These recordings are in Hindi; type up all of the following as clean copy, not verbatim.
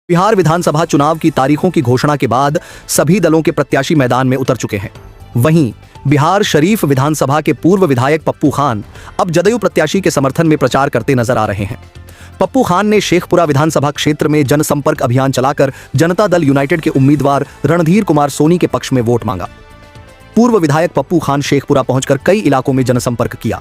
बिहार विधानसभा चुनाव की तारीखों की घोषणा के बाद सभी दलों के प्रत्याशी मैदान में उतर चुके हैं। वहीं बिहार शरीफ विधानसभा के पूर्व विधायक पप्पू खान अब जदयू प्रत्याशी के समर्थन में प्रचार करते नजर आ रहे हैं। पप्पू खान ने शेखपुरा विधानसभा क्षेत्र में जनसंपर्क अभियान चलाकर जनता दल यूनाइटेड के उम्मीदवार रणधीर कुमार सोनी के पक्ष में वोट मांगा। पूर्व विधायक पप्पू खान शेखपुरा पहुंचकर कई इलाकों में जनसंपर्क किया।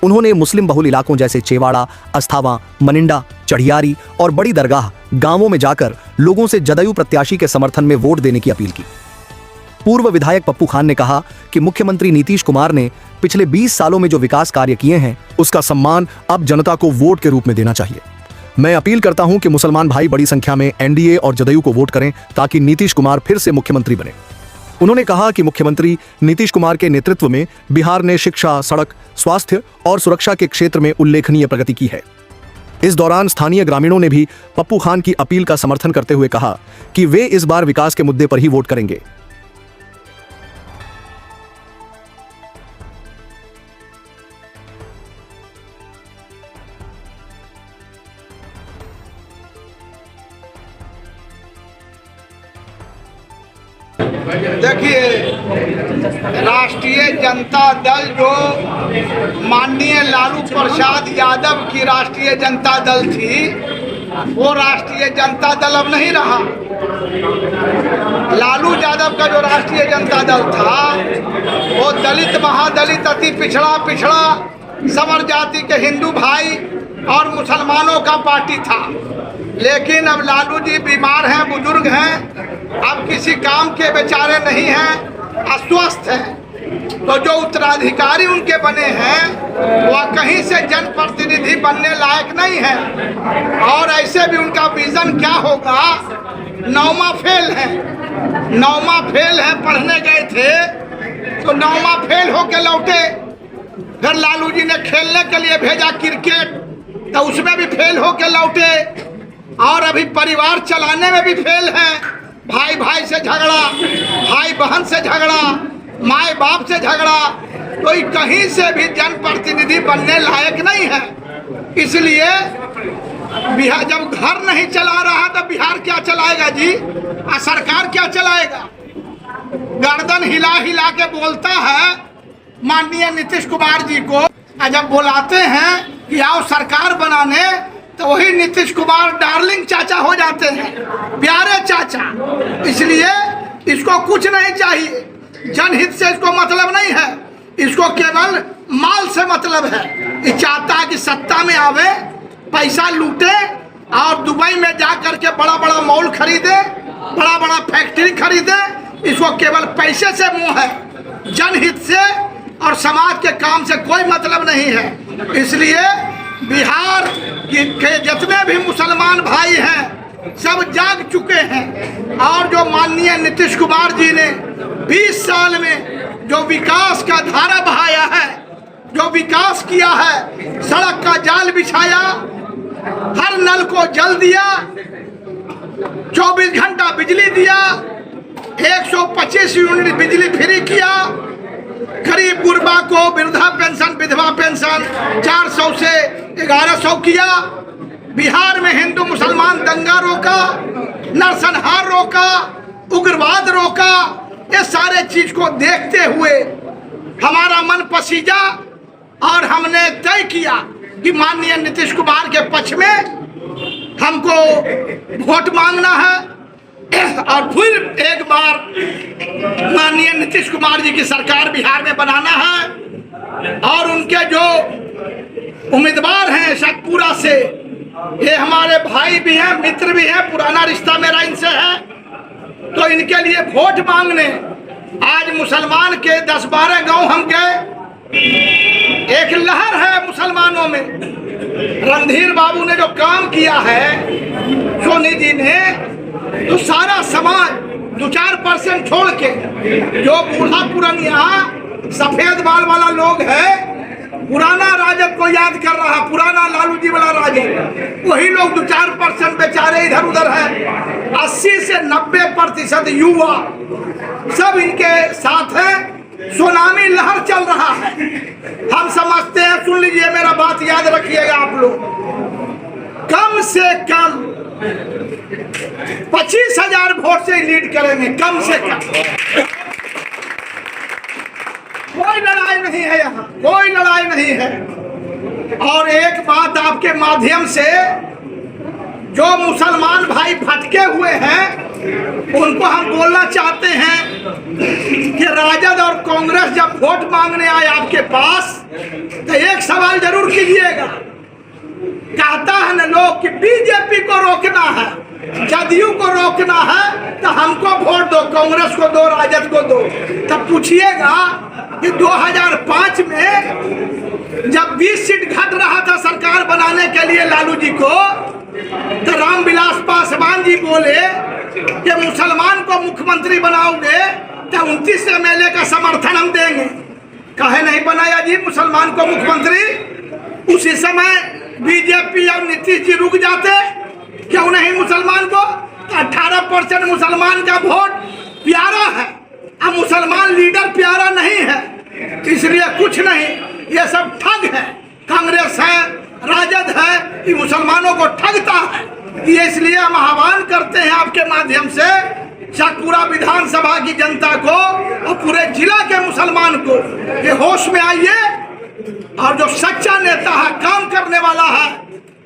उन्होंने मुस्लिम बहुल इलाकों जैसे चेवाड़ा, अस्थावा, मनिंडा, चढ़ियारी और बड़ी दरगाह गांवों में जाकर लोगों से जदयू प्रत्याशी के समर्थन में वोट देने की अपील की। पूर्व विधायक पप्पू खान ने कहा कि मुख्यमंत्री नीतीश कुमार ने पिछले 20 सालों में जो विकास कार्य किए हैं उसका सम्मान अब जनता को वोट के रूप में देना चाहिए। मैं अपील करता हूं कि मुसलमान भाई बड़ी संख्या में एनडीए और जदयू को वोट करें ताकि नीतीश कुमार फिर से मुख्यमंत्री बने। उन्होंने कहा कि मुख्यमंत्री नीतीश कुमार के नेतृत्व में बिहार ने शिक्षा, सड़क, स्वास्थ्य और सुरक्षा के क्षेत्र में उल्लेखनीय प्रगति की है। इस दौरान स्थानीय ग्रामीणों ने भी पप्पू खान की अपील का समर्थन करते हुए कहा कि वे इस बार विकास के मुद्दे पर ही वोट करेंगे। देखिए, राष्ट्रीय जनता दल जो माननीय लालू प्रसाद यादव की राष्ट्रीय जनता दल थी, वो राष्ट्रीय जनता दल अब नहीं रहा। लालू यादव का जो राष्ट्रीय जनता दल था वो दलित, महादलित, अति पिछड़ा समर जाति के हिंदू भाई और मुसलमानों का पार्टी था। लेकिन अब लालू जी बीमार हैं, बुजुर्ग हैं, अब किसी काम के बेचारे नहीं हैं, अस्वस्थ हैं, तो जो उत्तराधिकारी उनके बने हैं वह कहीं से जनप्रतिनिधि बनने लायक नहीं है। और ऐसे भी उनका विजन क्या होगा, नौमा फेल है, पढ़ने गए थे तो नौमा फेल होके लौटे। फिर लालू जी ने खेलने के लिए भेजा क्रिकेट, तो उसमें भी फेल होके लौटे। और अभी परिवार चलाने में भी फेल है, भाई भाई से झगड़ा, भाई बहन से झगड़ा, माए बाप से झगड़ा, कोई कहीं से भी जनप्रतिनिधि बनने लायक नहीं है। इसलिए बिहार जब घर नहीं चला रहा तो बिहार क्या चलाएगा जी, सरकार क्या चलाएगा। गर्दन हिला हिला के बोलता है माननीय नीतीश कुमार जी को, जब बुलाते हैं कि आओ सरकार बनाने तो वही नीतीश कुमार डार्लिंग चाचा हो जाते हैं, प्यारे चाचा। इसलिए इसको कुछ नहीं चाहिए, जनहित से इसको मतलब नहीं है, इसको केवल माल से मतलब है। ये चाहता है कि सत्ता में आवे, पैसा लूटे और दुबई में जा करके बड़ा बड़ा मॉल खरीदे, बड़ा बड़ा फैक्ट्री खरीदे। इसको केवल पैसे से मोह है, जनहित से और समाज के काम से कोई मतलब नहीं है। इसलिए बिहार के जितने भी मुसलमान भाई हैं सब जाग चुके हैं। और जो माननीय नीतीश कुमार जी ने 20 साल में जो विकास का धारा बहाया है, जो विकास किया है, सड़क का जाल बिछाया, हर नल को जल दिया, 24 घंटा बिजली दिया, 125 यूनिट बिजली फ्री किया, गरीब गुरबा को वृद्धा पेंशन, विधवा पेंशन 400 से 1100 किया। बिहार में हिंदू मुसलमान दंगा रोका, नरसंहार रोका, उग्रवाद रोका। ये सारे चीज को देखते हुए हमारा मन पसीजा और हमने तय किया कि माननीय नीतीश कुमार के पक्ष में हमको वोट मांगना है और फिर एक बार माननीय नीतीश कुमार जी की सरकार बिहार में बनाना है। और उनके जो उम्मीदवार हैं शेखपुरा से, ये हमारे भाई भी हैं, मित्र भी हैं, पुराना रिश्ता मेरा इनसे है, तो इनके लिए वोट मांगने आज मुसलमान के 10-12 गांव हम गए। एक लहर है मुसलमानों में। रणधीर बाबू ने जो काम किया है, सोनी जी ने, तो सारा समाज 2-4% छोड़ के जो बूढ़ा पुरानिया सफेद बाल वाला लोग है, पुराना राजद को याद कर रहा, पुराना लालू जी वाला राजद, वही लोग 2-4% बेचारे इधर उधर है। 80 से 90% युवा सब इनके साथ है। सुनामी लहर चल रहा है, हम समझते हैं। सुन लीजिए, मेरा बात याद रखिएगा आप लोग, कम से कम 25,000 वोट से लीड करेंगे कम से कम। कोई लड़ाई नहीं है यहाँ, कोई लड़ाई नहीं है। और एक बात आपके माध्यम से, जो मुसलमान भाई भटके हुए हैं उनको हम बोलना चाहते हैं कि राजद और कांग्रेस जब वोट मांगने आए आपके पास तो एक सवाल जरूर कीजिएगा। कहता है ना लोग कि बीजेपी को रोकना है, जदयू को रोकना है तो हमको वोट दो, कांग्रेस को दो, राजद को दो। तब पूछिएगा कि 2005 में जब 20 सीट घट रहा था सरकार बनाने के लिए लालू जी को, तो रामविलास पासवान जी बोले कि मुसलमान को मुख्यमंत्री बनाओगे तो 29 MLA का समर्थन हम देंगे। कहे नहीं बनाया जी मुसलमान को मुख्यमंत्री। उसी समय बीजेपी और नीतीश जी रुक जाते, क्यों नहीं मुसलमान को? तो 18% मुसलमान का वोट प्यारा है, अब मुसलमान लीडर प्यारा नहीं है, इसलिए कुछ नहीं, ये सब ठग है। कांग्रेस है, राजद है, ये मुसलमानों को ठगता है। ये इसलिए हम आह्वान करते हैं आपके माध्यम से शेखपुरा विधानसभा की जनता को और पूरे जिला के मुसलमान को ये होश में आइए, और जो सच्चा नेता है, काम करने वाला है,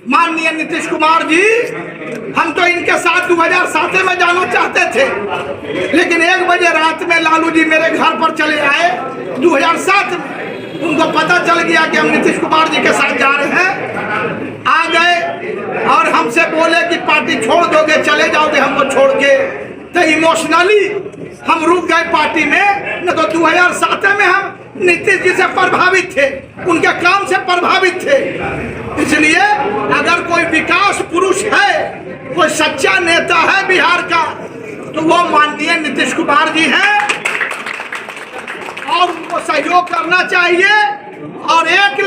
माननीय नीतीश कुमार जी, हम तो इनके साथ 2007 में जाना चाहते थे, लेकिन 1 बजे रात में लालू जी मेरे घर पर चले आए 2007 में। उनको पता चल गया कि हम नीतीश कुमार जी के साथ जा रहे हैं, आ गए और हमसे बोले कि पार्टी छोड़ दोगे, चले जाओगे हमको छोड़ के। तो इमोशनली हम रुक गए पार्टी में, न तो 2007 में हम नीतीश जी से प्रभावित थे, उनके काम से प्रभावित थे। इसलिए अगर कोई विकास पुरुष है, कोई सच्चा नेता है बिहार का, तो वो माननीय नीतीश कुमार जी हैं और उनको सहयोग करना चाहिए। और एक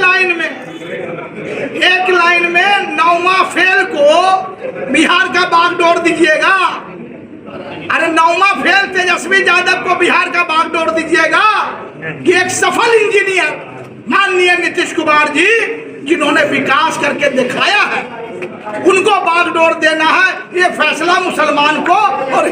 लाइन में 9वां फेल को बिहार का बागडोर दीजिएगा। अरे 9वां फेल तेजस्वी यादव को बिहार का बागडोर दीजिएगा कि एक सफल इंजीनियर माननीय नीतीश कुमार जी, जिन्होंने विकास करके दिखाया है, उनको बागडोर देना है। ये फैसला मुसलमान को और